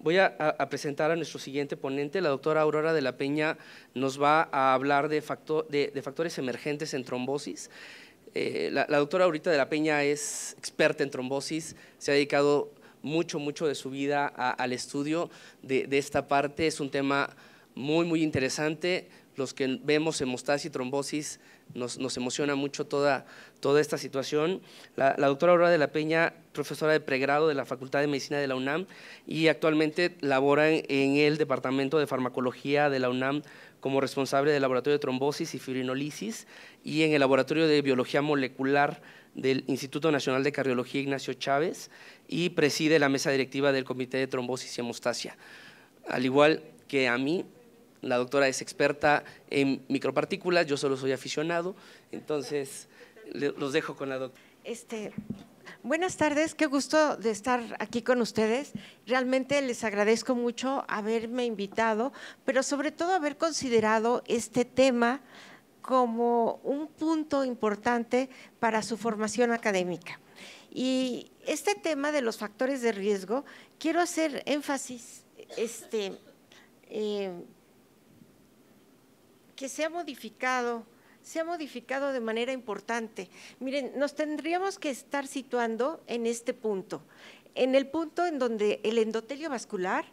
Voy a presentar a nuestro siguiente ponente. La doctora Aurora de la Peña nos va a hablar de factores emergentes en trombosis. La doctora Aurora de la Peña es experta en trombosis, se ha dedicado mucho de su vida al estudio de esta parte. Es un tema muy interesante. Los que vemos hemostasia y trombosis nos emociona mucho toda esta situación. La doctora Aurora de la Peña, profesora de pregrado de la Facultad de Medicina de la UNAM, y actualmente labora en el Departamento de Farmacología de la UNAM como responsable del Laboratorio de Trombosis y Fibrinolisis y en el Laboratorio de Biología Molecular del Instituto Nacional de Cardiología Ignacio Chávez, y preside la mesa directiva del Comité de Trombosis y Hemostasia. Al igual que a mí, la doctora es experta en micropartículas, yo solo soy aficionado, entonces los dejo con la doctora. Buenas tardes, qué gusto de estar aquí con ustedes. Realmente les agradezco mucho haberme invitado, pero sobre todo haber considerado este tema como un punto importante para su formación académica. Y este tema de los factores de riesgo, quiero hacer énfasis que se ha modificado de manera importante. Miren, nos tendríamos que estar situando en este punto, en el punto en donde el endotelio vascular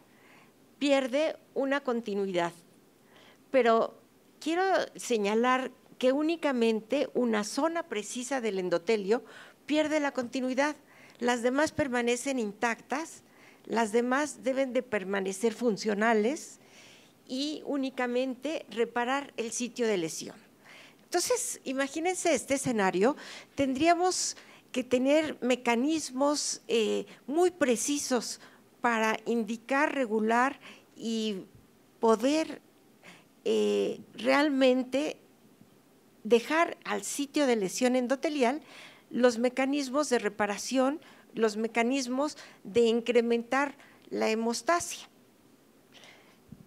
pierde una continuidad, pero quiero señalar que únicamente una zona precisa del endotelio pierde la continuidad, las demás permanecen intactas, las demás deben de permanecer funcionales y únicamente reparar el sitio de lesión. Entonces, imagínense este escenario, tendríamos que tener mecanismos muy precisos para indicar, regular y poder realmente dejar al sitio de lesión endotelial los mecanismos de reparación, los mecanismos de incrementar la hemostasia.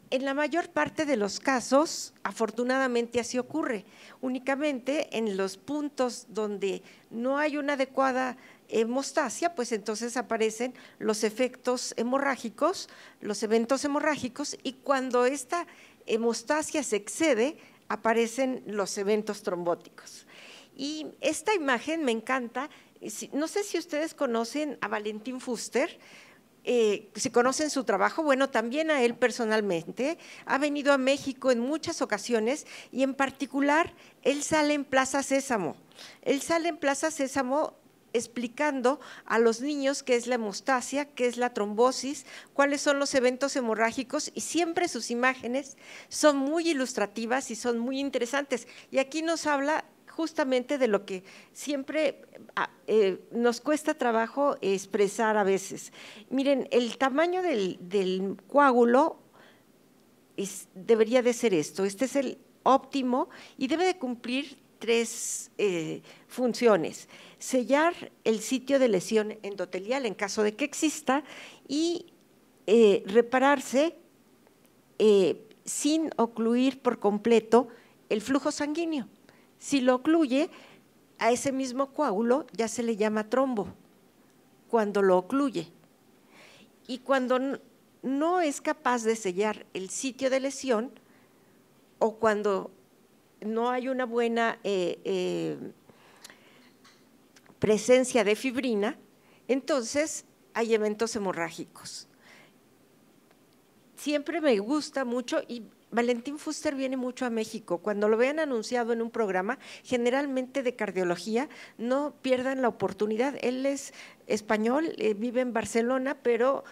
En la mayor parte de los casos, afortunadamente así ocurre, únicamente en los puntos donde no hay una adecuada hemostasia, pues entonces aparecen los efectos hemorrágicos, los eventos hemorrágicos, y cuando esta hemostasia se excede, aparecen los eventos trombóticos. Y esta imagen me encanta, no sé si ustedes conocen a Valentín Fuster. Si conocen su trabajo, bueno, también a él personalmente, ha venido a México en muchas ocasiones y en particular él sale en Plaza Sésamo, explicando a los niños qué es la hemostasia, qué es la trombosis, cuáles son los eventos hemorrágicos, y siempre sus imágenes son muy ilustrativas y son muy interesantes. Y aquí nos habla justamente de lo que siempre nos cuesta trabajo expresar a veces. Miren, el tamaño del coágulo debería de ser esto, este es el óptimo y debe de cumplir tres funciones: sellar el sitio de lesión endotelial en caso de que exista y repararse sin ocluir por completo el flujo sanguíneo. Si lo ocluye, a ese mismo coágulo ya se le llama trombo, cuando lo ocluye. Y cuando no es capaz de sellar el sitio de lesión o cuando no hay una buena presencia de fibrina, entonces hay eventos hemorrágicos. Siempre me gusta mucho, y Valentín Fuster viene mucho a México. Cuando lo vean anunciado en un programa, generalmente de cardiología, no pierdan la oportunidad. Él es español, vive en Barcelona, pero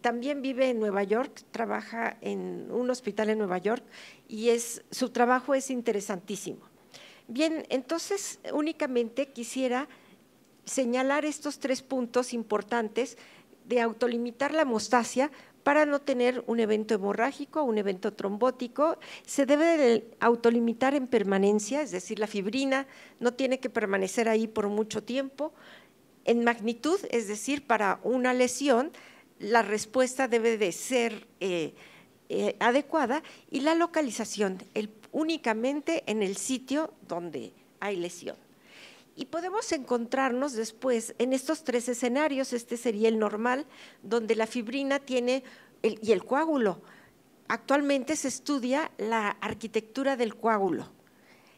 también vive en Nueva York, trabaja en un hospital en Nueva York y su trabajo es interesantísimo. Bien, entonces únicamente quisiera señalar estos tres puntos importantes de autolimitar la hemostasia para no tener un evento hemorrágico, un evento trombótico. Se debe de autolimitar en permanencia, es decir, la fibrina no tiene que permanecer ahí por mucho tiempo. En magnitud, es decir, para una lesión, la respuesta debe de ser adecuada, y la localización, únicamente en el sitio donde hay lesión. Y podemos encontrarnos después en estos 3 escenarios. Este sería el normal, donde la fibrina tiene, y el coágulo. Actualmente se estudia la arquitectura del coágulo.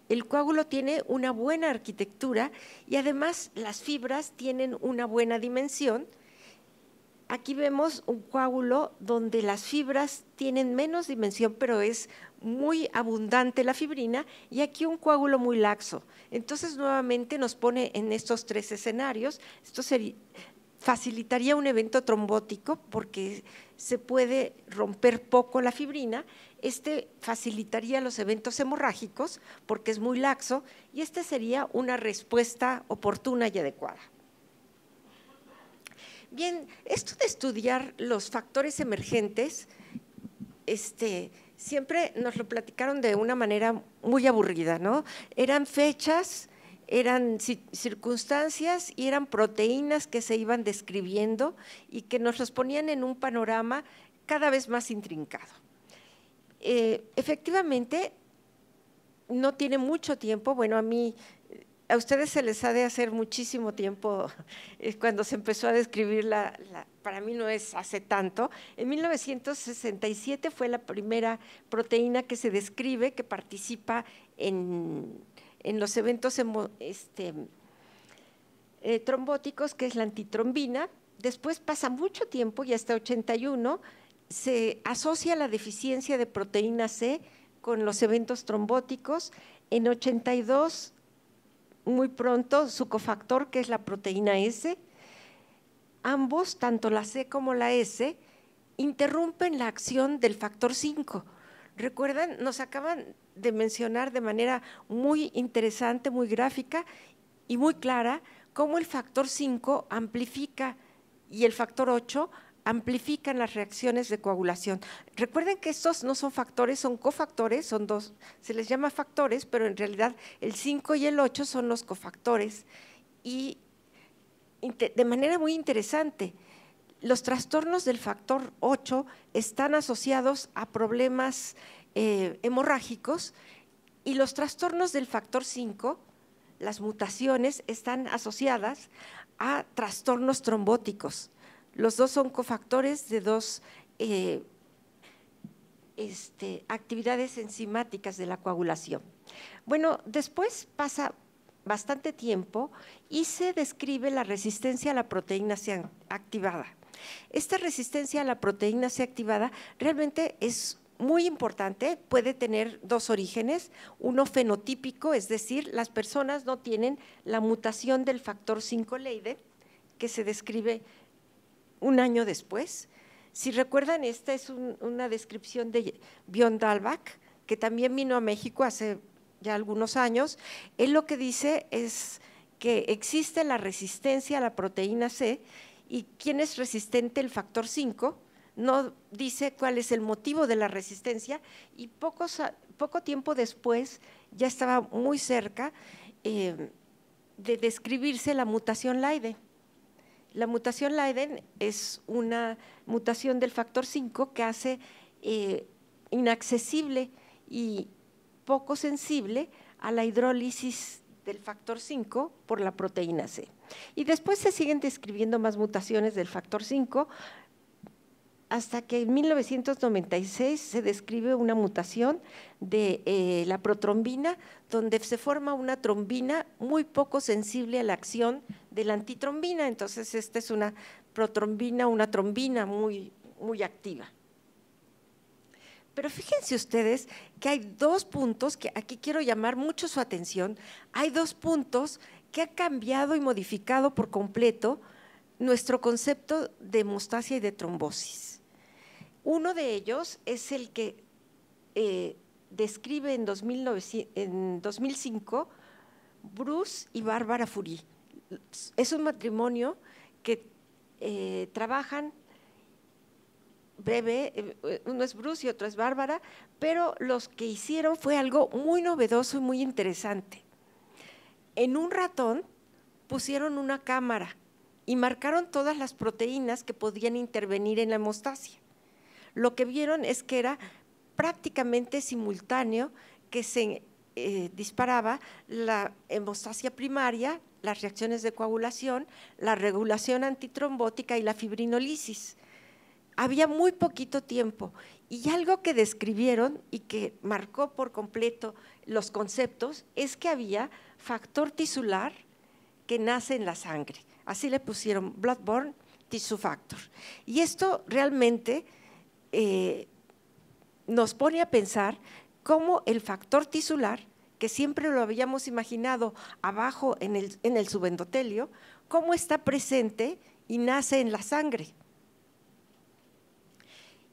El coágulo tiene una buena arquitectura y además las fibras tienen una buena dimensión. Aquí vemos un coágulo donde las fibras tienen menos dimensión, pero es muy abundante la fibrina, y aquí un coágulo muy laxo. Entonces, nuevamente nos pone en estos 3 escenarios. Esto facilitaría un evento trombótico porque se puede romper poco la fibrina. Este facilitaría los eventos hemorrágicos porque es muy laxo, y este sería una respuesta oportuna y adecuada. Bien, esto de estudiar los factores emergentes, siempre nos lo platicaron de una manera muy aburrida, ¿no? Eran fechas, eran circunstancias y eran proteínas que se iban describiendo y que nos los ponían en un panorama cada vez más intrincado. Efectivamente, no tiene mucho tiempo, bueno, a ustedes se les ha de hacer muchísimo tiempo cuando se empezó a describir para mí no es hace tanto. En 1967 fue la primera proteína que se describe que participa en los eventos trombóticos, que es la antitrombina. Después pasa mucho tiempo y hasta 81 se asocia la deficiencia de proteína C con los eventos trombóticos. En 82 muy pronto su cofactor, que es la proteína S, ambos, tanto la C como la S, interrumpen la acción del factor 5. Recuerdan, nos acaban de mencionar de manera muy interesante, muy gráfica y muy clara, cómo el factor 5 amplifica y el factor 8 amplifican las reacciones de coagulación. Recuerden que estos no son factores, son cofactores, son 2, se les llama factores, pero en realidad el 5 y el 8 son los cofactores. Y de manera muy interesante, los trastornos del factor 8 están asociados a problemas hemorrágicos, y los trastornos del factor 5, las mutaciones, están asociadas a trastornos trombóticos. Los dos son cofactores de 2 actividades enzimáticas de la coagulación. Bueno, después pasa bastante tiempo y se describe la resistencia a la proteína C activada. Esta resistencia a la proteína C activada realmente es muy importante, puede tener 2 orígenes, uno fenotípico, es decir, las personas no tienen la mutación del factor 5 Leiden, que se describe un año después. Si recuerdan, esta es una descripción de Björn Dahlbäck, que también vino a México hace ya algunos años. Él lo que dice es que existe la resistencia a la proteína C, y ¿quién es resistente? El factor 5, no dice cuál es el motivo de la resistencia, y poco tiempo después, ya estaba muy cerca de describirse la mutación Leiden. La mutación Leiden es una mutación del factor 5 que hace inaccesible y poco sensible a la hidrólisis del factor 5 por la proteína C. Y después se siguen describiendo más mutaciones del factor 5, hasta que en 1996 se describe una mutación de la protrombina, donde se forma una trombina muy poco sensible a la acción de la antitrombina. Entonces, esta es una protrombina, una trombina muy, muy activa. Pero fíjense ustedes que hay 2 puntos que aquí quiero llamar mucho su atención. Hay 2 puntos que han cambiado y modificado por completo nuestro concepto de hemostasia y de trombosis. Uno de ellos es el que describe en 2005 Bruce y Bárbara Fourie. Es un matrimonio que trabajan breve, uno es Bruce y otro es Bárbara, pero los que hicieron fue algo muy novedoso y muy interesante. En un ratón pusieron una cámara y marcaron todas las proteínas que podían intervenir en la hemostasia. Lo que vieron es que era prácticamente simultáneo que se disparaba la hemostasia primaria, las reacciones de coagulación, la regulación antitrombótica y la fibrinolisis. Había muy poquito tiempo y algo que describieron y que marcó por completo los conceptos es que había factor tisular que nace en la sangre. Así le pusieron blood-borne tissue factor. Y esto realmente nos pone a pensar cómo el factor tisular, que siempre lo habíamos imaginado abajo en el subendotelio, cómo está presente y nace en la sangre.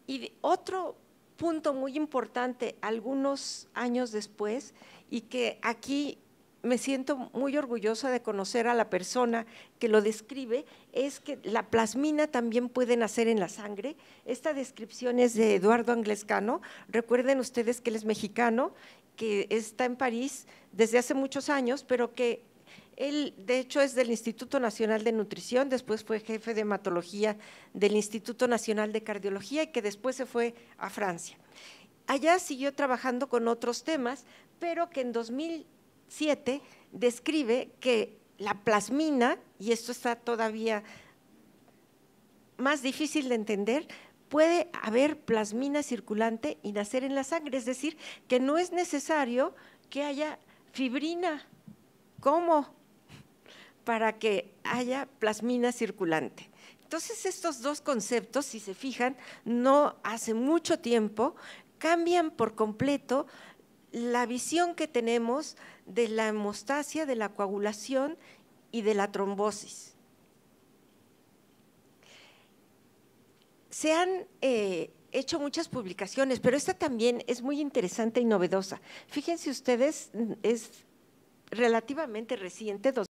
Y otro punto muy importante, algunos años después, y que aquí me siento muy orgullosa de conocer a la persona que lo describe, es que la plasmina también puede nacer en la sangre. Esta descripción es de Eduardo Anglescano. Recuerden ustedes que él es mexicano, que está en París desde hace muchos años, pero que él, de hecho, es del Instituto Nacional de Nutrición, después fue jefe de hematología del Instituto Nacional de Cardiología y que después se fue a Francia. Allá siguió trabajando con otros temas, pero que en 2007 describe que la plasmina, y esto está todavía más difícil de entender, puede haber plasmina circulante y nacer en la sangre, es decir, que no es necesario que haya fibrina. ¿Cómo? Para que haya plasmina circulante. Entonces, estos dos conceptos, si se fijan, no hace mucho tiempo, cambian por completo la visión que tenemos de la hemostasia, de la coagulación y de la trombosis. Se han hecho muchas publicaciones, pero esta también es muy interesante y novedosa. Fíjense ustedes, es relativamente reciente,